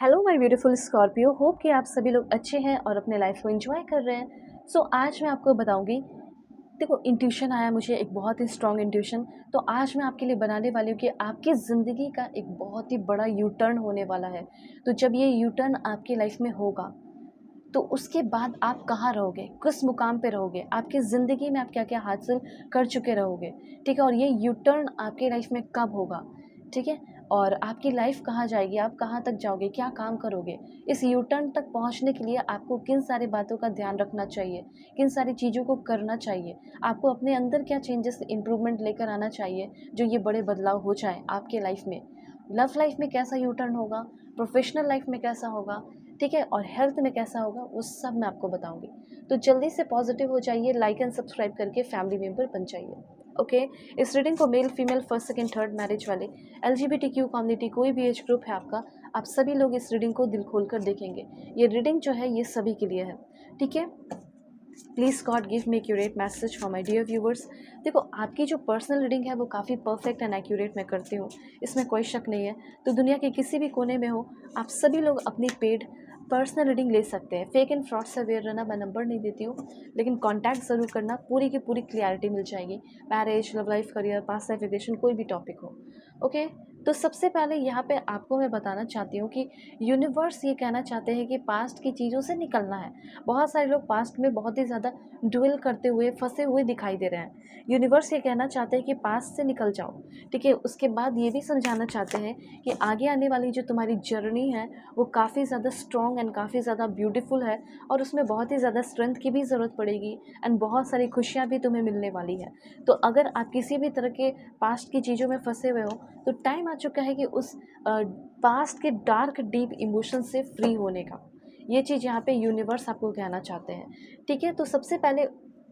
Hello my beautiful Scorpio, hope कि आप सभी लोग अच्छे हैं और अपने लाइफ को एंजॉय कर रहे हैं। आज मैं आपको बताऊंगी। देखो, इंट्यूशन आया मुझे, एक बहुत ही स्ट्रॉन्ग इंट्यूशन। तो आज मैं आपके लिए बनाने वाली हूँ कि आपकी ज़िंदगी का एक बहुत ही बड़ा यू टर्न होने वाला है। तो जब ये यू टर्न आपकी लाइफ में होगा, तो उसके बाद आप कहाँ रहोगे, किस मुकाम पे रहोगे, आपकी ज़िंदगी में आप क्या क्या हासिल कर चुके रहोगे। ठीक है, और ये यू टर्न आपकी लाइफ में कब होगा। ठीक है, और आपकी लाइफ कहाँ जाएगी, आप कहाँ तक जाओगे, क्या काम करोगे। इस यू टर्न तक पहुँचने के लिए आपको किन सारी बातों का ध्यान रखना चाहिए, किन सारी चीज़ों को करना चाहिए, आपको अपने अंदर क्या चेंजेस इंप्रूवमेंट लेकर आना चाहिए जो ये बड़े बदलाव हो जाए आपके लाइफ में। लव लाइफ में कैसा यू टर्न होगा, प्रोफेशनल लाइफ में कैसा होगा, ठीक है, और हेल्थ में कैसा होगा, वो सब मैं आपको बताऊंगी। तो जल्दी से पॉजिटिव हो जाइए, लाइक एंड सब्सक्राइब करके फैमिली मेम्बर बन जाइए। ओके। इस रीडिंग को male female first second third marriage वाले, LGBTQ कम्युनिटी, कोई भी एज ग्रुप है आपका, आप सभी लोग इस रीडिंग को दिल खोल कर देखेंगे। ये रीडिंग जो है ये सभी के लिए है। ठीक है, please God give me accurate message for my dear viewers. देखो, आपकी जो पर्सनल रीडिंग है वो काफ़ी परफेक्ट एंड एक्यूरेट मैं करती हूँ, इसमें कोई शक नहीं है। तो दुनिया के किसी भी कोने में हो, आप सभी लोग अपनी पेड पर्सनल रीडिंग ले सकते हैं। फेक एंड फ्रॉड से अवेयर रहना, मैं नंबर नहीं देती हूँ, लेकिन कॉन्टैक्ट ज़रूर करना, पूरी की पूरी क्लियरिटी मिल जाएगी। Marriage, love life, career, past life, education, कोई भी टॉपिक हो। ओके। तो सबसे पहले यहाँ पे आपको मैं बताना चाहती हूँ कि यूनिवर्स ये कहना चाहते हैं कि पास्ट की चीज़ों से निकलना है। बहुत सारे लोग पास्ट में बहुत ही ज़्यादा ड्वेल करते हुए, फंसे हुए दिखाई दे रहे हैं। यूनिवर्स ये कहना चाहते हैं कि पास्ट से निकल जाओ। ठीक है, उसके बाद ये भी समझाना चाहते हैं कि आगे आने वाली जो तुम्हारी जर्नी है वो काफ़ी ज़्यादा स्ट्रॉन्ग एंड काफ़ी ज़्यादा ब्यूटीफुल है, और उसमें बहुत ही ज़्यादा स्ट्रेंथ की भी ज़रूरत पड़ेगी एंड बहुत सारी खुशियाँ भी तुम्हें मिलने वाली है। तो अगर आप किसी भी तरह के पास्ट की चीज़ों में फंसे हुए हो, तो टाइम आ चुका है कि उस पास्ट के डार्क डीप इमोशन से फ्री होने का। ये चीज़ यहाँ पे यूनिवर्स आपको कहना चाहते हैं। ठीक है, तो सबसे पहले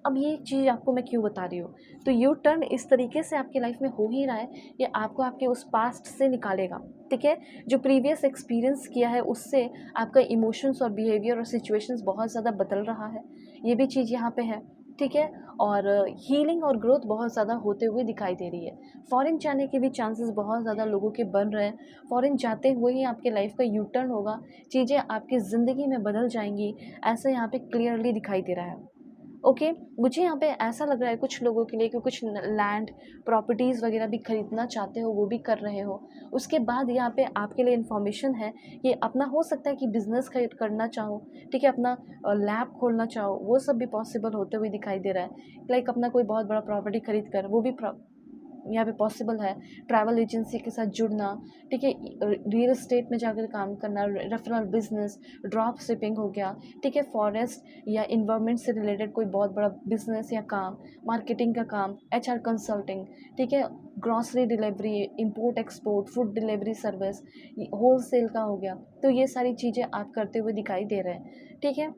अब ये चीज़ आपको मैं क्यों बता रही हूँ, तो यू टर्न इस तरीके से आपकी लाइफ में हो ही रहा है कि आपको आपके उस पास्ट से निकालेगा। ठीक है, जो प्रीवियस एक्सपीरियंस किया है उससे आपका इमोशंस और बिहेवियर और सिचुएशंस बहुत ज़्यादा बदल रहा है, ये भी चीज़ यहाँ पे है। ठीक है, और हीलिंग और ग्रोथ बहुत ज़्यादा होते हुए दिखाई दे रही है। फॉरेन जाने के भी चांसेस बहुत ज़्यादा लोगों के बन रहे हैं। फॉरेन जाते हुए ही आपके लाइफ का यू टर्न होगा, चीज़ें आपकी ज़िंदगी में बदल जाएंगी, ऐसा यहाँ पे क्लियरली दिखाई दे रहा है। ओके, मुझे यहाँ पे ऐसा लग रहा है कुछ लोगों के लिए कि कुछ लैंड प्रॉपर्टीज़ वगैरह भी खरीदना चाहते हो, वो भी कर रहे हो। उसके बाद यहाँ पे आपके लिए इन्फॉर्मेशन है कि अपना हो सकता है कि बिज़नेस खरीद करना चाहो। ठीक है, अपना लैब खोलना चाहो, वो सब भी पॉसिबल होते हुए दिखाई दे रहा है। लाइक अपना कोई बहुत बड़ा प्रॉपर्टी खरीद कर, वो भी यहाँ पे पॉसिबल है। ट्रैवल एजेंसी के साथ जुड़ना, ठीक है, रियल एस्टेट में जाकर काम करना, रेफरल बिजनेस, ड्रॉप शिपिंग हो गया। ठीक है, फॉरेस्ट या इन्वायरमेंट से रिलेटेड कोई बहुत बड़ा बिजनेस या काम, मार्केटिंग का काम, HR कंसल्टिंग। ठीक है, grocery delivery, import export, food delivery service, wholesale का हो गया। तो ये सारी चीज़ें आप करते हुए दिखाई दे रहे हैं। ठीक है,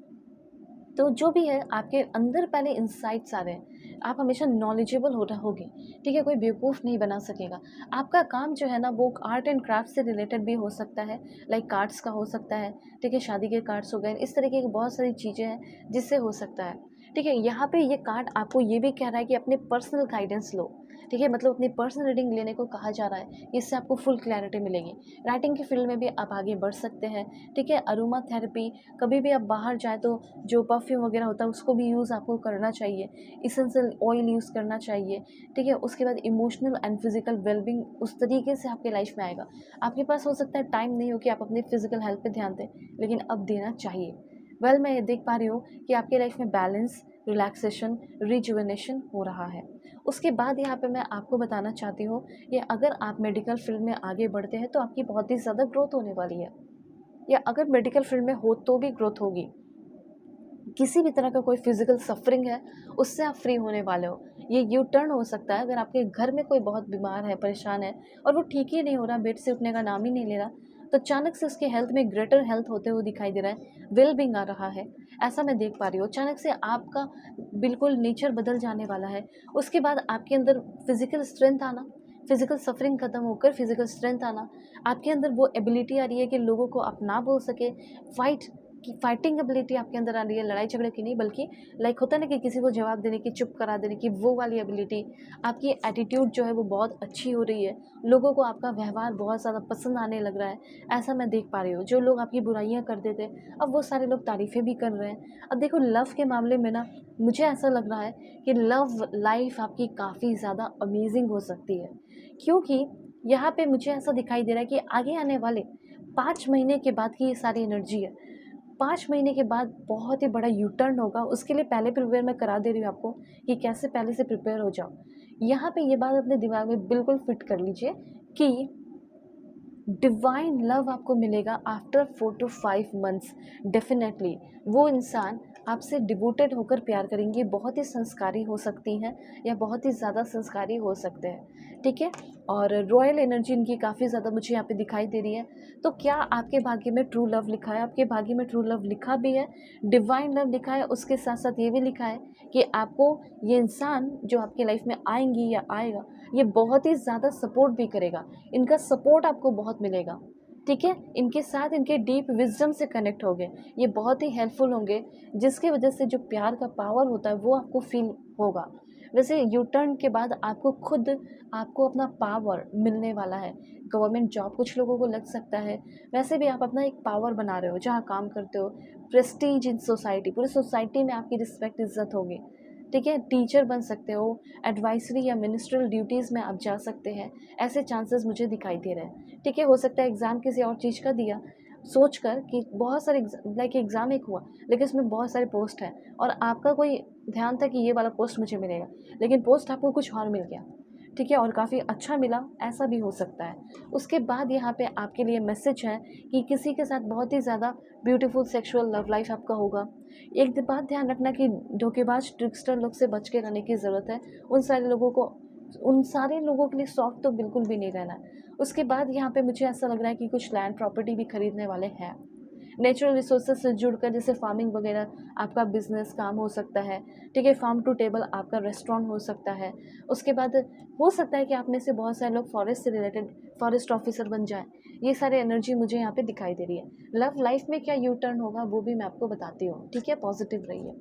तो जो भी है आपके अंदर पहले इंसाइट्स आ रहे हैं, आप हमेशा नॉलेजेबल हो रहोगे। ठीक है, कोई बेवकूफ़ नहीं बना सकेगा। आपका काम जो है ना वो आर्ट एंड क्राफ्ट से रिलेटेड भी हो सकता है, लाइक कार्ड्स का हो सकता है। ठीक है, शादी के कार्ड्स हो गए, इस तरीके की बहुत सारी चीज़ें हैं जिससे हो सकता है। ठीक है, यहाँ पे ये कार्ड आपको ये भी कह रहा है कि अपने पर्सनल गाइडेंस लो। ठीक है, मतलब अपनी पर्सनल रीडिंग लेने को कहा जा रहा है, इससे आपको फुल क्लैरिटी मिलेगी। राइटिंग की फील्ड में भी आप आगे बढ़ सकते हैं। ठीक है, अरोमा थेरेपी, कभी भी आप बाहर जाए तो जो परफ्यूम वगैरह होता है उसको भी यूज़ आपको करना चाहिए। इसेंशियल ऑयल यूज़ करना चाहिए। ठीक है, उसके बाद इमोशनल एंड फिजिकल वेलबींग उस तरीके से आपके लाइफ में आएगा। आपके पास हो सकता है टाइम नहीं हो कि आप अपनी फिजिकल हेल्थ पे ध्यान दें, लेकिन अब देना चाहिए। मैं ये देख पा रही हूँ कि आपके लाइफ में बैलेंस, रिलैक्सेशन, रिजुवेनेशन हो रहा है। उसके बाद यहाँ पे मैं आपको बताना चाहती हूँ कि अगर आप मेडिकल फील्ड में आगे बढ़ते हैं तो आपकी बहुत ही ज़्यादा ग्रोथ होने वाली है, या अगर मेडिकल फील्ड में हो तो भी ग्रोथ होगी। किसी भी तरह का कोई फिजिकल सफरिंग है उससे आप फ्री होने वाले हो। ये यू टर्न हो सकता है अगर आपके घर में कोई बहुत बीमार है, परेशान है, और वो ठीक ही नहीं हो रहा, बेड से उठने का नाम ही नहीं ले रहा, तो अचानक से उसके हेल्थ में ग्रेटर हेल्थ होते हुए दिखाई दे रहा है, वेल बींग आ रहा है, ऐसा मैं देख पा रही हूँ। अचानक से आपका बिल्कुल नेचर बदल जाने वाला है। उसके बाद आपके अंदर फिजिकल स्ट्रेंथ आना, फिजिकल सफरिंग खत्म होकर फिजिकल स्ट्रेंथ आना, आपके अंदर वो एबिलिटी आ रही है कि लोगों को अपना बोल सके, फाइट कि फाइटिंग एबिलिटी आपके अंदर आ रही है, लड़ाई झगड़े की नहीं, बल्कि लाइक होता है ना कि किसी को जवाब देने की, चुप करा देने की, वो वाली एबिलिटी। आपकी एटीट्यूड जो है वो बहुत अच्छी हो रही है, लोगों को आपका व्यवहार बहुत ज़्यादा पसंद आने लग रहा है, ऐसा मैं देख पा रही हूँ। जो लोग आपकी बुराइयाँ करते थे, अब वो सारे लोग तारीफ़ें भी कर रहे हैं। अब देखो लव के मामले में ना, मुझे ऐसा लग रहा है कि लव लाइफ आपकी काफ़ी ज़्यादा अमेजिंग हो सकती है, क्योंकि यहाँ पे मुझे ऐसा दिखाई दे रहा है कि आगे आने वाले 5 महीने के बाद की ये सारी एनर्जी है। 5 महीने के बाद बहुत ही बड़ा यू टर्न होगा, उसके लिए पहले प्रिपेयर मैं करा दे रही हूँ आपको कि कैसे पहले से प्रिपेयर हो जाओ। यहाँ पे ये बात अपने दिमाग में बिल्कुल फिट कर लीजिए कि डिवाइन लव आपको मिलेगा आफ्टर 4 to 5 मंथ्स। डेफिनेटली वो इंसान आपसे डिवोटेड होकर प्यार करेंगे, बहुत ही संस्कारी हो सकती हैं या बहुत ही ज़्यादा संस्कारी हो सकते हैं, ठीक है। और रॉयल एनर्जी इनकी काफ़ी ज़्यादा मुझे यहाँ पे दिखाई दे रही है। तो क्या आपके भाग्य में ट्रू लव लिखा है? आपके भाग्य में ट्रू लव लिखा भी है, डिवाइन लव लिखा है, उसके साथ साथ ये भी लिखा है कि आपको ये इंसान जो आपकी लाइफ में आएंगी या आएगा, ये बहुत ही ज़्यादा सपोर्ट भी करेगा, इनका सपोर्ट आपको बहुत मिलेगा, ठीक है। इनके साथ इनके डीप विजडम से कनेक्ट होंगे, ये बहुत ही हेल्पफुल होंगे, जिसकी वजह से जो प्यार का पावर होता है वो आपको फील होगा। वैसे यू टर्न के बाद आपको खुद आपको अपना पावर मिलने वाला है। गवर्नमेंट जॉब कुछ लोगों को लग सकता है, वैसे भी आप अपना एक पावर बना रहे हो जहाँ काम करते हो, प्रेस्टीज इन सोसाइटी, पूरी सोसाइटी में आपकी रिस्पेक्ट इज्जत होगी, ठीक है। टीचर बन सकते हो, एडवाइजरी या मिनिस्ट्रियल ड्यूटीज़ में आप जा सकते हैं, ऐसे चांसेस मुझे दिखाई दे रहे हैं, ठीक है। हो सकता है एग्ज़ाम किसी और चीज़ का दिया, सोच कर कि बहुत सारे लाइक एग्ज़ाम एक हुआ, लेकिन उसमें बहुत सारे पोस्ट हैं और आपका कोई ध्यान था कि ये वाला पोस्ट मुझे मिलेगा, लेकिन पोस्ट आपको कुछ और मिल गया, ठीक है, और काफ़ी अच्छा मिला, ऐसा भी हो सकता है। उसके बाद यहाँ पे आपके लिए मैसेज है कि किसी के साथ बहुत ही ज़्यादा ब्यूटीफुल सेक्सुअल लव लाइफ आपका होगा। एक बात ध्यान रखना कि धोखेबाज ट्रिक्स्टर लोग से बच के रहने की ज़रूरत है। उन सारे लोगों के लिए सॉफ्ट तो बिल्कुल भी नहीं रहना है। उसके बाद यहाँ पे मुझे ऐसा लग रहा है कि कुछ लैंड प्रॉपर्टी भी खरीदने वाले हैं। नेचुरल रिसोर्सेज से जुड़कर जैसे फार्मिंग वगैरह आपका बिजनेस काम हो सकता है, ठीक है। फार्म टू टेबल आपका रेस्टोरेंट हो सकता है। उसके बाद हो सकता है कि आप में से बहुत सारे लोग फॉरेस्ट से रिलेटेड फॉरेस्ट ऑफिसर बन जाएं। ये सारे एनर्जी मुझे यहाँ पे दिखाई दे रही है। लव लाइफ में क्या यू टर्न होगा वो भी मैं आपको बताती हूँ, ठीक है। पॉजिटिव रहिए।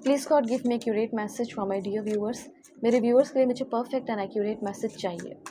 Please God give me accurate message for my dear viewers. मेरे व्यूअर्स के लिए मुझे परफेक्ट एंड एक्यूरेट मैसेज चाहिए।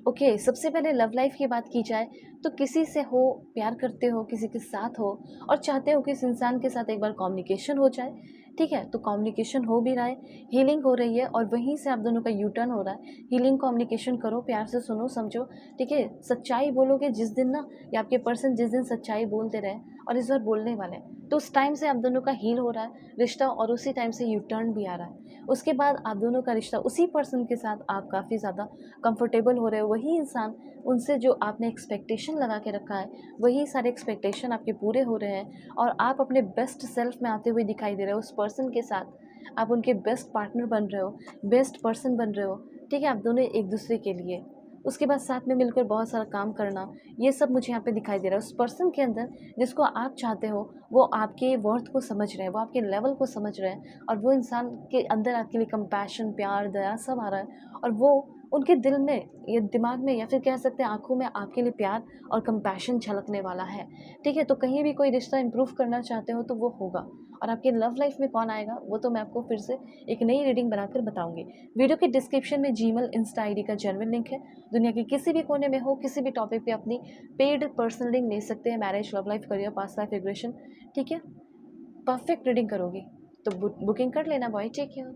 ओके सबसे पहले लव लाइफ की बात की जाए तो किसी से हो, प्यार करते हो, किसी के साथ हो और चाहते हो कि इस इंसान के साथ एक बार कम्युनिकेशन हो जाए, ठीक है। तो कम्युनिकेशन हो भी रहा है, हीलिंग हो रही है और वहीं से आप दोनों का यू टर्न हो रहा है। हीलिंग कम्युनिकेशन करो, प्यार से सुनो समझो, ठीक है। सच्चाई बोलोगे जिस दिन ना, या आपके पर्सन जिस दिन सच्चाई बोलते रहे और इस बार बोलने वाले हैं, तो उस टाइम से आप दोनों का हील हो रहा है रिश्ता और उसी टाइम से यू टर्न भी आ रहा है। उसके बाद आप दोनों का रिश्ता उसी पर्सन के साथ आप काफ़ी ज़्यादा कंफर्टेबल हो रहे हो। वही इंसान, उनसे जो आपने एक्सपेक्टेशन लगा के रखा है, वही सारे एक्सपेक्टेशन आपके पूरे हो रहे हैं और आप अपने बेस्ट सेल्फ में आते हुए दिखाई दे रहे हो। उस पर्सन के साथ आप उनके बेस्ट पार्टनर बन रहे हो, बेस्ट पर्सन बन रहे हो, ठीक है। आप दोनों एक दूसरे के लिए, उसके बाद साथ में मिलकर बहुत सारा काम करना, ये सब मुझे यहाँ पे दिखाई दे रहा है। उस पर्सन के अंदर जिसको आप चाहते हो, वो आपके वर्थ को समझ रहे हैं, वो आपके लेवल को समझ रहे हैं और वो इंसान के अंदर आपके लिए कंपैशन, प्यार, दया सब आ रहा है और वो उनके दिल में या दिमाग में या फिर कह सकते हैं आँखों में आपके लिए प्यार और कंपैशन झलकने वाला है, ठीक है। तो कहीं भी कोई रिश्ता इंप्रूव करना चाहते हो तो वो होगा। और आपके लव लाइफ में कौन आएगा वो तो मैं आपको फिर से एक नई रीडिंग बनाकर बताऊंगी। वीडियो के डिस्क्रिप्शन में जीमेल, इंस्टा आईडी का जेन्युइन लिंक है। दुनिया के किसी भी कोने में हो, किसी भी टॉपिक पे अपनी पेड पर्सनल रीडिंग ले सकते हैं, marriage, love life, career, past life regression, ठीक है। परफेक्ट रीडिंग करोगे तो बुकिंग कर लेना बॉय, टेक केयर।